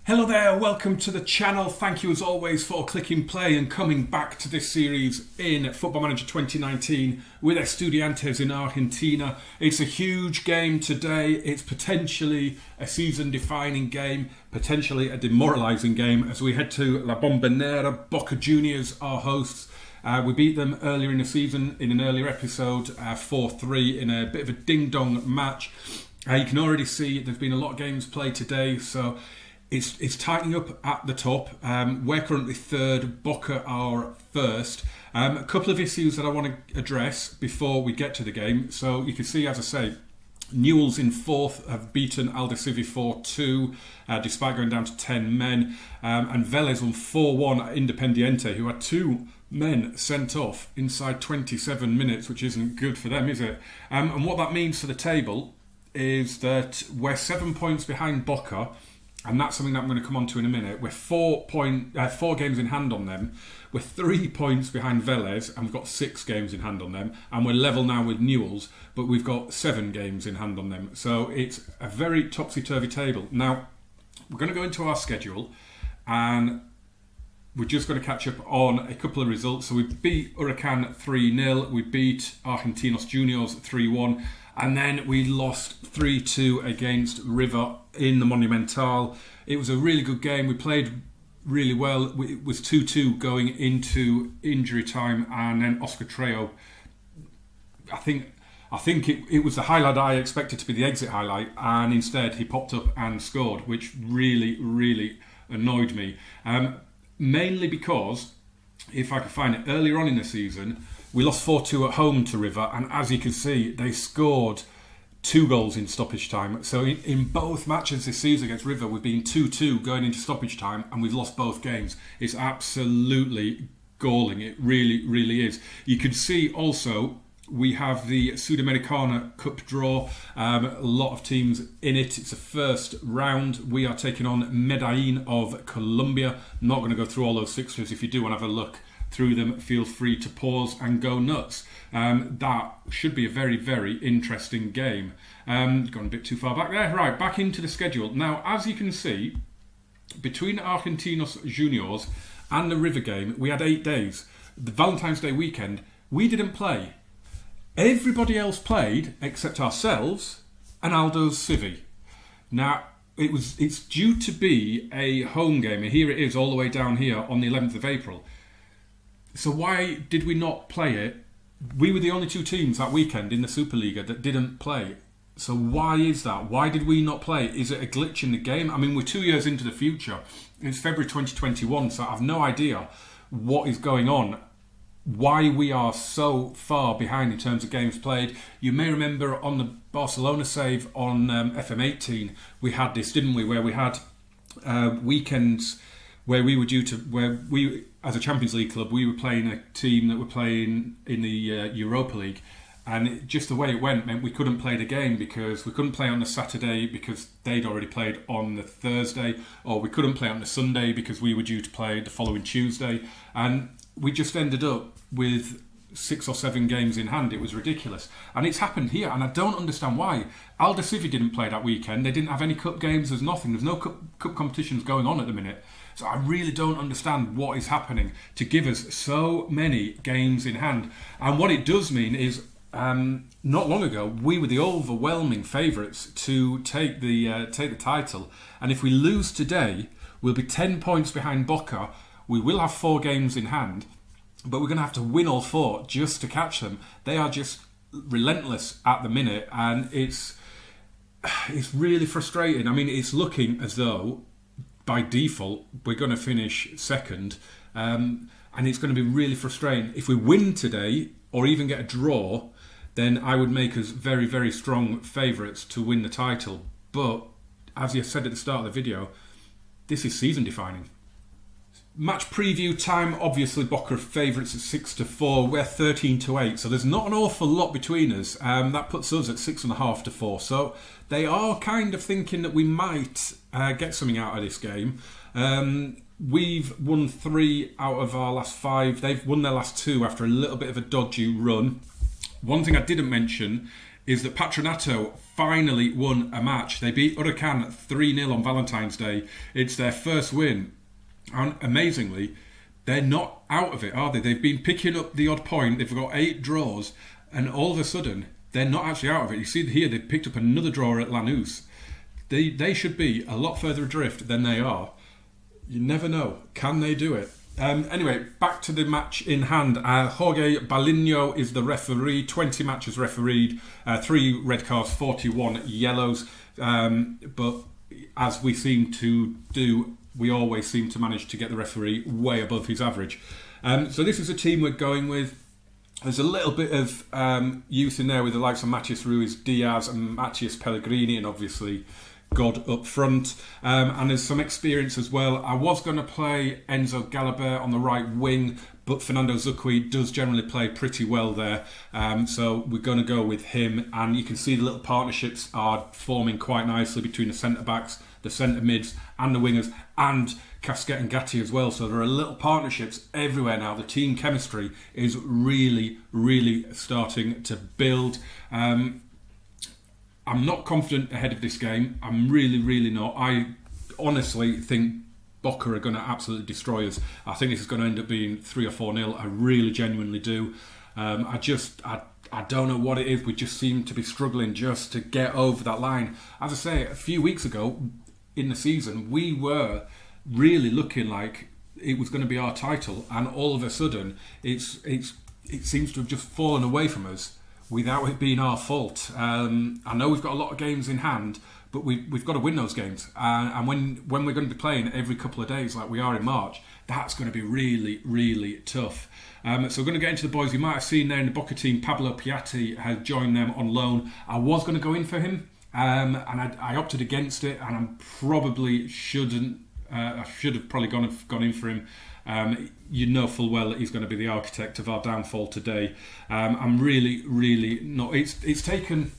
Hello there, welcome to the channel. Thank you as always for clicking play and coming back to this series in Football Manager 2019 with Estudiantes in Argentina. It's a huge game today. It's potentially a season-defining game, potentially a demoralising game as we head to La Bombonera. Boca Juniors are hosts. We beat them earlier in the season in an earlier episode, 4-3 in a bit of a ding-dong match. You can already see there's been a lot of games played today, so it's tightening up at the top. We're currently third, Boca are first. A couple of issues that I want to address before we get to the game. So you can see, as I say, Newell's in fourth have beaten Aldosivi 4-2 despite going down to 10 men. And Vélez on 4-1 at Independiente, who had two men sent off inside 27 minutes, which isn't good for them, is it? And what that means for the table is that we're 7 points behind Boca. And that's something that I'm going to come on to in a minute. We're 4 games in hand on them. We're 3 points behind Vélez, and we've got 6 games in hand on them. And we're level now with Newell's, but we've got 7 games in hand on them. So it's a very topsy-turvy table. Now, we're going to go into our schedule, and we're just going to catch up on a couple of results. So we beat Huracan 3-0. We beat Argentinos Juniors 3-1. And then we lost 3-2 against River in the Monumental. It was a really good game. We played really well. It was 2-2 going into injury time. And then Oscar Trejo, I think it was the highlight I expected to be the exit highlight. And instead he popped up and scored, which really, really annoyed me. Mainly because, if I could find it, earlier on in the season, we lost 4-2 at home to River, and as you can see, they scored 2 goals in stoppage time. So in both matches this season against River, we've been 2-2 going into stoppage time, and we've lost both games. It's absolutely galling. It really, really is. You can see also we have the Sudamericana Cup draw. A lot of teams in it. It's the first round. We are taking on Medellin of Colombia. I'm not going to go through all those fixtures. If you do want to have a look through them, feel free to pause and go nuts. That should be a very, very interesting game. Gone a bit too far back there. Right, back into the schedule. Now, as you can see, between Argentinos Juniors and the River game, we had 8 days. The Valentine's Day weekend, we didn't play. Everybody else played except ourselves and Aldo's Civi. Now, it's due to be a home game, and here it is all the way down here on the 11th of April. So why did we not play it? We were the only 2 teams that weekend in the Superliga that didn't play. So why is that? Why did we not play? Is it a glitch in the game? I mean, we're 2 years into the future. It's February 2021, so I have no idea what is going on. Why we are so far behind in terms of games played. You may remember on the Barcelona save on FM19, we had this, didn't we? Where we had weekends where we were as a Champions League club, we were playing a team that were playing in the Europa League, and just the way it went meant we couldn't play the game because we couldn't play on the Saturday because they'd already played on the Thursday, or we couldn't play on the Sunday because we were due to play the following Tuesday, and we just ended up with 6 or 7 games in hand. It was ridiculous, and it's happened here, and I don't understand why. Aldosivi didn't play that weekend. They didn't have any cup games. There's nothing. There's no cup competitions going on at the minute. So I really don't understand what is happening to give us so many games in hand. And what it does mean is, not long ago, we were the overwhelming favourites to take the title. And if we lose today, we'll be 10 points behind Boca. We will have 4 games in hand, but we're going to have to win all 4 just to catch them. They are just relentless at the minute, and it's really frustrating. I mean, it's looking as though by default we're going to finish second, and it's going to be really frustrating. If we win today or even get a draw, then I would make us very, very strong favourites to win the title. But as you said at the start of the video, this is season defining. Match preview time. Obviously Boca are favourites at 6-4. We're 13-8, so there's not an awful lot between us. That puts us at 6.5-4. So they are kind of thinking that we might get something out of this game. We've won 3 out of our last 5. They've won their last 2 after a little bit of a dodgy run. One thing I didn't mention is that Patronato finally won a match. They beat Huracan 3-0 on Valentine's Day. It's their first win. And amazingly, they're not out of it, are they? They've been picking up the odd point. They've got 8 draws. And all of a sudden, they're not actually out of it. You see here, they've picked up another draw at Lanús. They should be a lot further adrift than they are. You never know. Can they do it? Anyway, back to the match in hand. Jorge Balinho is the referee. 20 matches refereed, 3 red cards, 41 yellows. But as we seem to do, we always seem to manage to get the referee way above his average. So this is a team we're going with. There's a little bit of youth in there with the likes of Matias Ruiz Diaz and Matias Pellegrini, and obviously God up front, and there's some experience as well. I was going to play Enzo Galabert on the right wing, but Fernando Zucchi does generally play pretty well there, so we're going to go with him. And you can see the little partnerships are forming quite nicely between the centre-backs, the centre-mids and the wingers, and Casquet and Gatti as well. So there are little partnerships everywhere now. The team chemistry is really, really starting to build. I'm not confident ahead of this game. I'm really, really not. I honestly think Boca are going to absolutely destroy us. I think this is going to end up being 3 or 4-0. I really genuinely do. I don't know what it is. We just seem to be struggling just to get over that line. As I say, a few weeks ago in the season, we were really looking like it was going to be our title, and all of a sudden it seems to have just fallen away from us without it being our fault. I know we've got a lot of games in hand, but we've got to win those games. And when we're going to be playing every couple of days like we are in March, that's going to be really, really tough. So we're going to get into the boys. You might have seen there in the Boca team, Pablo Piatti has joined them on loan. I was going to go in for him, and I opted against it, and I probably shouldn't. I should have probably gone in for him. You know full well that he's going to be the architect of our downfall today. I'm really, really not. It's taken.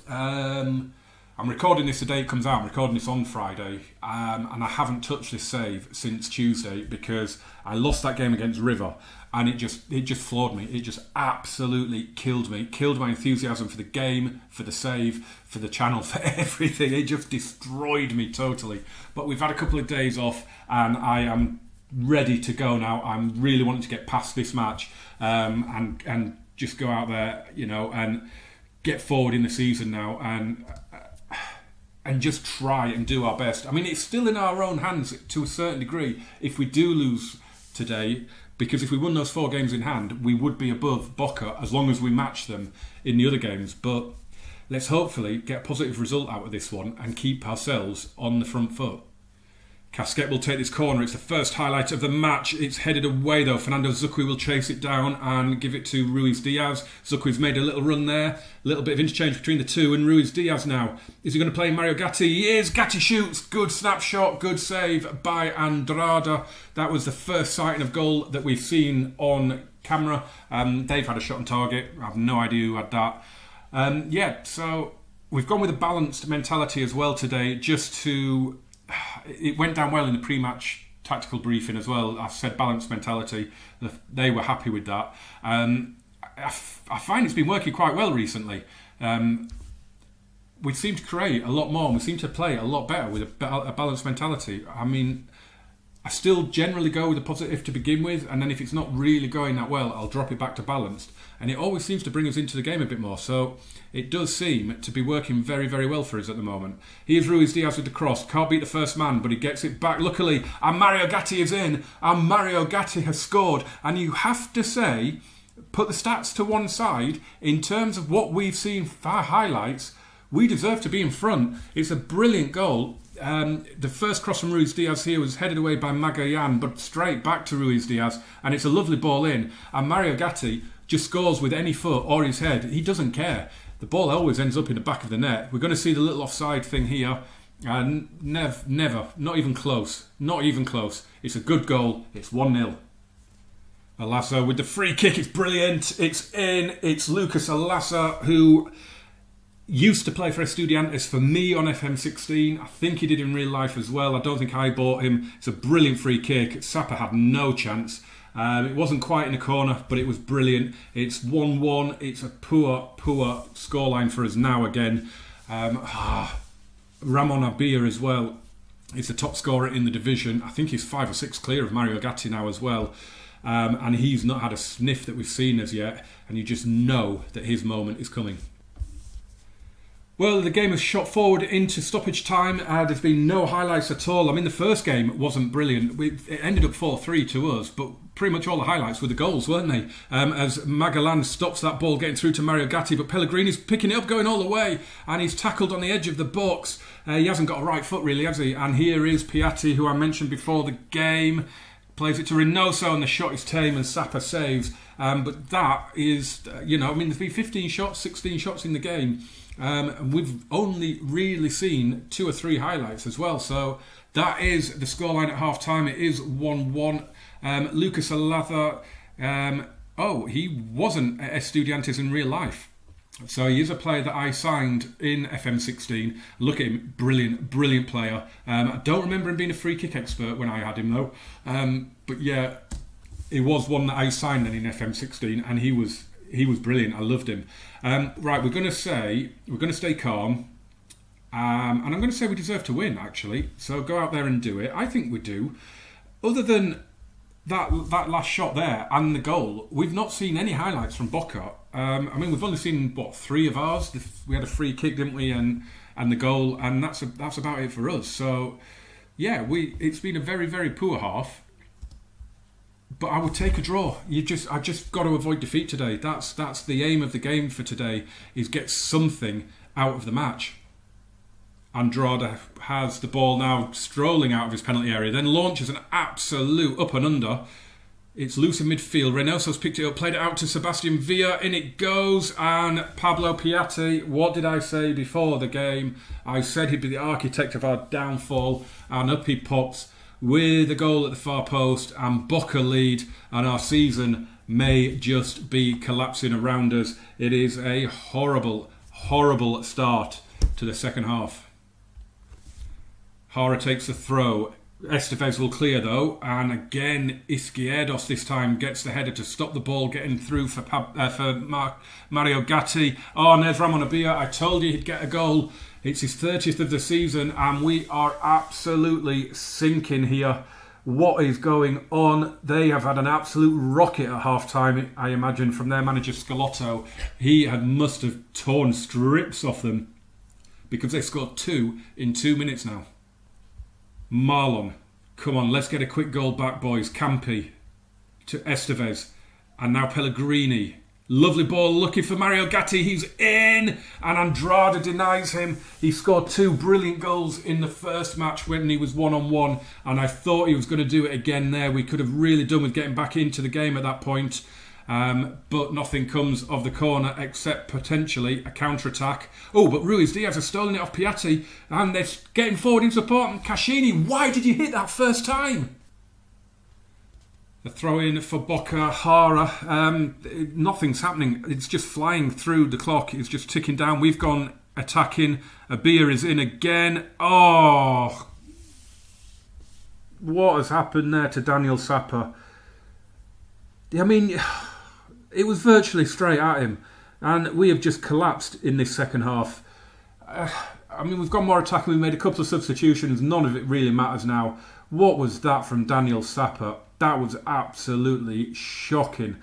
I'm recording this the day it comes out. I'm recording this on Friday, and I haven't touched this save since Tuesday because I lost that game against River, and it just floored me. It just absolutely killed me. It killed my enthusiasm for the game, for the save, for the channel, for everything. It just destroyed me totally. But we've had a couple of days off, and I am ready to go now. I'm really wanting to get past this match, and just go out there, and get forward in the season now, and just try and do our best. I mean, it's still in our own hands to a certain degree if we do lose today, because if we won those 4 games in hand, we would be above Boca as long as we match them in the other games. But let's hopefully get a positive result out of this one and keep ourselves on the front foot. Casquet will take this corner. It's the first highlight of the match. It's headed away though. Fernando Zucchi will chase it down and give it to Ruiz Diaz. Zucchi's made a little run there. A little bit of interchange between the two, and Ruiz Diaz now. Is he going to play Mario Gatti? He is. Gatti shoots. Good snapshot. Good save by Andrada. That was the first sighting of goal that we've seen on camera. They've had a shot on target. I have no idea who had that. So we've gone with a balanced mentality as well today, just to... It went down well in the pre-match tactical briefing as well. I said balanced mentality. They were happy with that. I find it's been working quite well recently. We seem to create a lot more, and we seem to play a lot better with a balanced mentality. I mean, I still generally go with a positive to begin with, and then if it's not really going that well, I'll drop it back to balanced. And it always seems to bring us into the game a bit more. So it does seem to be working very, very well for us at the moment. Here's Ruiz Diaz with the cross. Can't beat the first man, but he gets it back. Luckily, and Mario Gatti is in. And Mario Gatti has scored. And you have to say, put the stats to one side, in terms of what we've seen for highlights, we deserve to be in front. It's a brilliant goal. The first cross from Ruiz Diaz here was headed away by Magayan, but straight back to Ruiz Diaz, and it's a lovely ball in. And Mario Gatti just scores with any foot or his head. He doesn't care. The ball always ends up in the back of the net. We're going to see the little offside thing here. Never, not even close. Not even close. It's a good goal. It's 1-0. Alassa with the free kick. It's brilliant. It's in. It's Lucas Alassa, who used to play for Estudiantes for me on FM19. I think he did in real life as well. I don't think I bought him. It's a brilliant free kick. Sapa had no chance. It wasn't quite in a corner, but it was brilliant. It's 1-1. It's a poor scoreline for us now again. Ramon Abia as well. He's the top scorer in the division. I think he's 5 or 6 clear of Mario Gatti now as well. And he's not had a sniff that we've seen as yet. And you just know that his moment is coming. Well, the game has shot forward into stoppage time. There's been no highlights at all. I mean, the first game wasn't brilliant. It ended up 4-3 to us, but pretty much all the highlights were the goals, weren't they? As Magalan stops that ball getting through to Mario Gatti, but Pellegrini's picking it up, going all the way, and he's tackled on the edge of the box. He hasn't got a right foot, really, has he? And here is Piatti, who I mentioned before the game. Plays it to Reynoso, and the shot is tame, and Sapa saves. But that is, there's been 15 shots, 16 shots in the game. And we've only really seen 2 or 3 highlights as well. So that is the scoreline at half time. It is 1-1. Lucas Alava, he wasn't at Estudiantes in real life. So he is a player that I signed in FM16. Look at him, brilliant player. I don't remember him being a free kick expert when I had him though. But yeah, it was one that I signed then in FM16, and he was brilliant. I loved him. Right, we're going to stay calm, and I'm going to say we deserve to win, actually. So go out there and do it. I think we do. Other than that last shot there and the goal, we've not seen any highlights from Boca. We've only seen 3 of ours. We had a free kick, didn't we, and the goal, and that's about it for us. So yeah, it's been a very, very poor half. But I would take a draw. I just got to avoid defeat today. That's the aim of the game for today, is get something out of the match. Andrada has the ball now, strolling out of his penalty area, then launches an absolute up and under. It's loose in midfield. Reynoso's picked it up, played it out to Sebastian Villa. In it goes, and Pablo Piatti. What did I say before the game? I said he'd be the architect of our downfall, and up he pops with a goal at the far post, and Boca lead, and our season may just be collapsing around us. It is a horrible start to the second half. Jara takes the throw. Estevez will clear though, and again Izquierdos this time gets the header to stop the ball getting through for Mario Gatti. And there's Ramon Abia. I told you he'd get a goal. It's his 30th of the season, and we are absolutely sinking here. What is going on? They have had an absolute rocket at half-time, I imagine, from their manager Scalotto. He must have torn strips off them, because they scored 2 in 2 minutes now. Marlon, come on, let's get a quick goal back, boys. Campi to Estevez, and now Pellegrini. Lovely ball, looking for Mario Gatti. He's in, and Andrada denies him. He scored 2 brilliant goals in the first match when he was 1-on-1, and I thought he was going to do it again there. We could have really done with getting back into the game at that point, but nothing comes of the corner except potentially a counter-attack. Oh, but Ruiz Diaz has stolen it off Piatti, and they're getting forward in support. And Cascini, why did you hit that first time? The throw in for Boca, Jara. Nothing's happening. It's just flying through the clock. It's just ticking down. We've gone attacking. Abia is in again. Oh, what has happened there to Daniel Sapa? I mean, it was virtually straight at him, and we have just collapsed in this second half. We've gone more attacking. We've made a couple of substitutions. None of it really matters now. What was that from Daniel Sapa? That was absolutely shocking.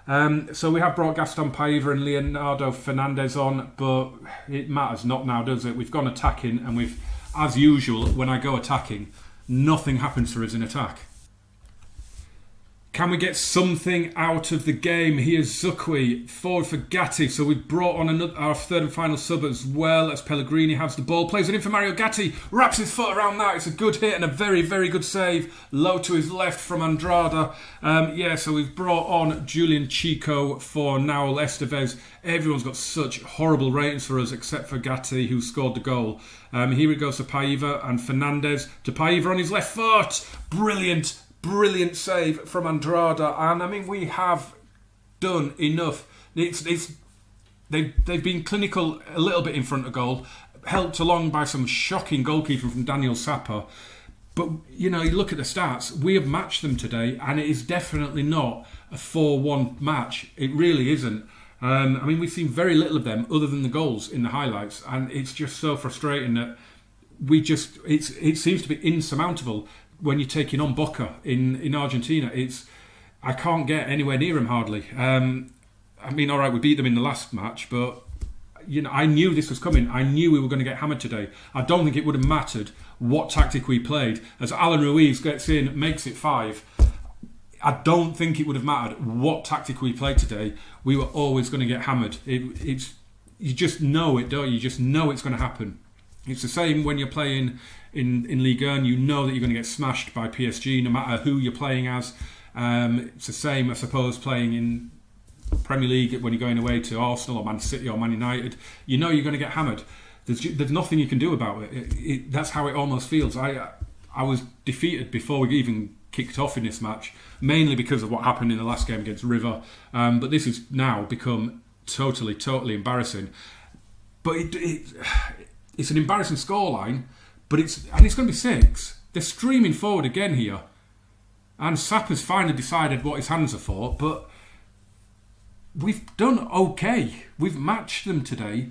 So we have brought Gaston Paiva and Leonardo Fernandez on, but it matters not now, does it? We've gone attacking, and we've, as usual, when I go attacking, nothing happens for us in attack. Can we get something out of the game? Here's Zukwi, forward for Gatti. So we've brought on our third and final sub as well, as Pellegrini has the ball. Plays it in for Mario Gatti. Wraps his foot around that. It's a good hit and a very, very good save. Low to his left from Andrada. So we've brought on Julian Chico for Naul Estevez. Everyone's got such horrible ratings for us except for Gatti, who scored the goal. Here it goes to Paiva and Fernandez. To Paiva on his left foot. Brilliant save from Andrada, and we have done enough. They've been clinical a little bit in front of goal, helped along by some shocking goalkeeping from Daniel Sapa, But, you look at the stats, we have matched them today, and it is definitely not a 4-1 match. It really isn't. We've seen very little of them other than the goals in the highlights, and it's just so frustrating that it seems to be insurmountable when you're taking on Boca in Argentina. I can't get anywhere near them hardly. All right, we beat them in the last match, but I knew this was coming. I knew we were going to get hammered today. I don't think it would have mattered what tactic we played. As Alan Ruiz gets in, makes it 5. I don't think it would have mattered what tactic we played today. We were always going to get hammered. You just know it, don't you? You just know it's going to happen. It's the same when you're playing in Ligue 1. You know that you're going to get smashed by PSG no matter who you're playing as. It's the same, I suppose, playing in Premier League when you're going away to Arsenal or Man City or Man United. You know you're going to get hammered. There's nothing you can do about it. That's how it almost feels. I was defeated before we even kicked off in this match, mainly because of what happened in the last game against River. But this has now become totally embarrassing. But it's an embarrassing scoreline. But it's going to be 6. They're streaming forward again here, and Sapper's finally decided what his hands are for. But we've done okay. We've matched them today.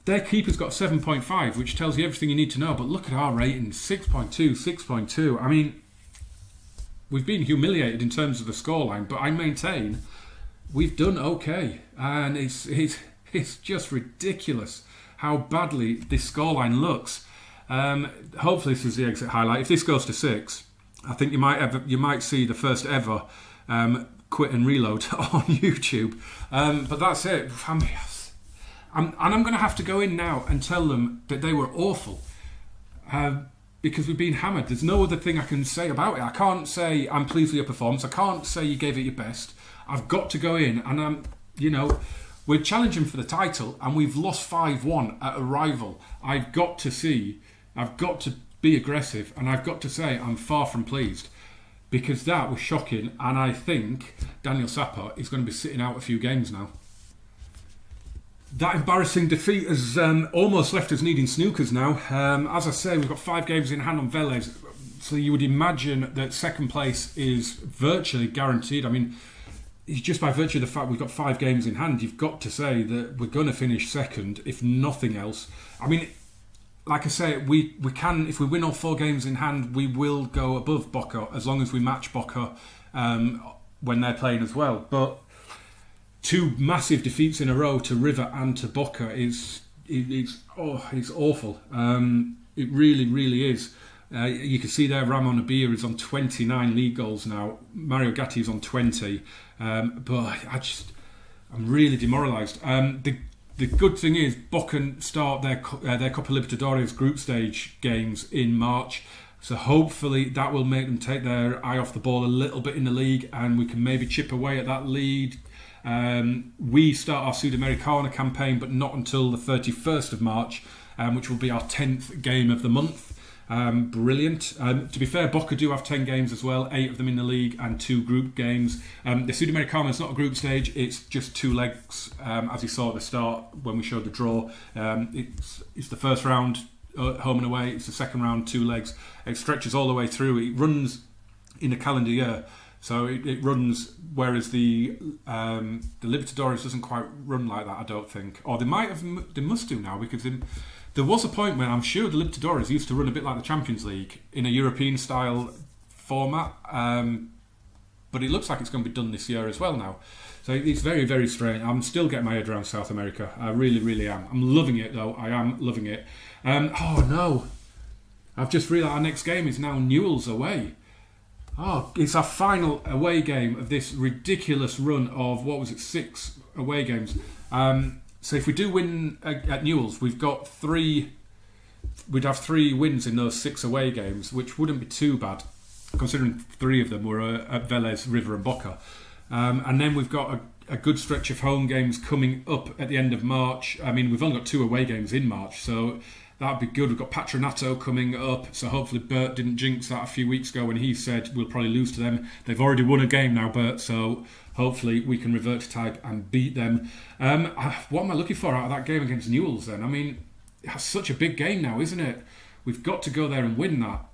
Their keeper's got 7.5, which tells you everything you need to know. But look at our ratings, 6.2, 6.2. We've been humiliated in terms of the scoreline, but I maintain we've done okay. And it's just ridiculous how badly this scoreline looks. Hopefully this is the exit highlight. If this goes to 6, I think you might see the first ever quit and reload on YouTube. But that's it. I'm going to have to go in now and tell them that they were awful. Because we've been hammered. There's no other thing I can say about it. I can't say I'm pleased with your performance. I can't say you gave it your best. I've got to go in and we're challenging for the title and we've lost 5-1 at a rival. I've got to be aggressive, and I've got to say I'm far from pleased, because that was shocking, and I think Daniel Sapper is going to be sitting out a few games now. That embarrassing defeat has almost left us needing snookers now. As I say, we've got 5 games in hand on Vélez, so you would imagine that second place is virtually guaranteed. Just by virtue of the fact we've got 5 games in hand, you've got to say that we're going to finish second, if nothing else. Like I say, we can, if we win all 4 games in hand, we will go above Boca, as long as we match Boca when they're playing as well. But 2 massive defeats in a row to River and to Boca it's awful. It really, really is. You can see there Ramon Abia is on 29 league goals now. Mario Gatti is on 20. But I'm really demoralised. The good thing is Boca start their Copa Libertadores group stage games in March. So hopefully that will make them take their eye off the ball a little bit in the league, and we can maybe chip away at that lead. We start our Sudamericana campaign, but not until the 31st of March, which will be our 10th game of the month. Brilliant. To be fair, Boca do have 10 games as well, 8 of them in the league and 2 group games. The Sudamericana is not a group stage, it's just 2 legs, as you saw at the start when we showed the draw. It's the first round, home and away, it's the second round, 2 legs. It stretches all the way through. It runs in a calendar year. So it runs, whereas the Libertadores doesn't quite run like that, I don't think. Or they must do now, because there was a point when I'm sure the Libertadores used to run a bit like the Champions League in a European style format. But it looks like it's going to be done this year as well now. So it's very, very strange. I'm still getting my head around South America. I really, really am. I'm loving it though. I am loving it. Oh no. I've just realised our next game is now Newell's away. Oh, it's our final away game of this ridiculous run of, 6 away games. So if we do win at Newell's, we'd have 3 wins in those 6 away games, which wouldn't be too bad, considering 3 of them were at Vélez, River and Boca. And then we've got a good stretch of home games coming up at the end of March. We've only got 2 away games in March, so that'd be good. We've got Patronato coming up, so hopefully Bert didn't jinx that a few weeks ago when he said we'll probably lose to them. They've already won a game now, Bert, so hopefully we can revert to type and beat them. What am I looking for out of that game against Newell's then? It's such a big game now, isn't it? We've got to go there and win that.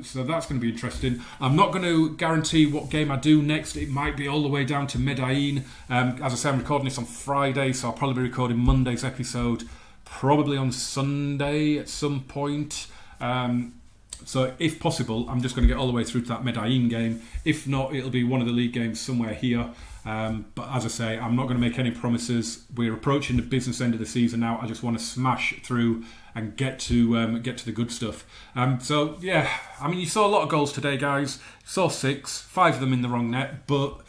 So that's going to be interesting. I'm not going to guarantee what game I do next. It might be all the way down to Medellin. As I say, I'm recording this on Friday, so I'll probably be recording Monday's episode probably on Sunday at some point. So if possible, I'm just going to get all the way through to that Medellin game. If not, it'll be one of the league games somewhere here. But as I say, I'm not going to make any promises. We're approaching the business end of the season now. I just want to smash through and get to the good stuff. So yeah, I mean, you saw a lot of goals today, guys. You saw 6, 5 of them in the wrong net, but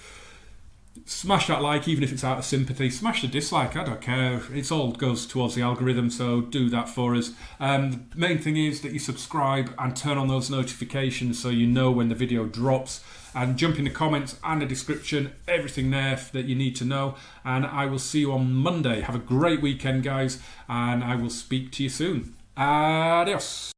smash that like, even if it's out of sympathy. Smash the dislike, I don't care. It all goes towards the algorithm, so do that for us. The main thing is that you subscribe and turn on those notifications so you know when the video drops. And jump in the comments and the description, everything there that you need to know. And I will see you on Monday. Have a great weekend, guys, and I will speak to you soon. Adios.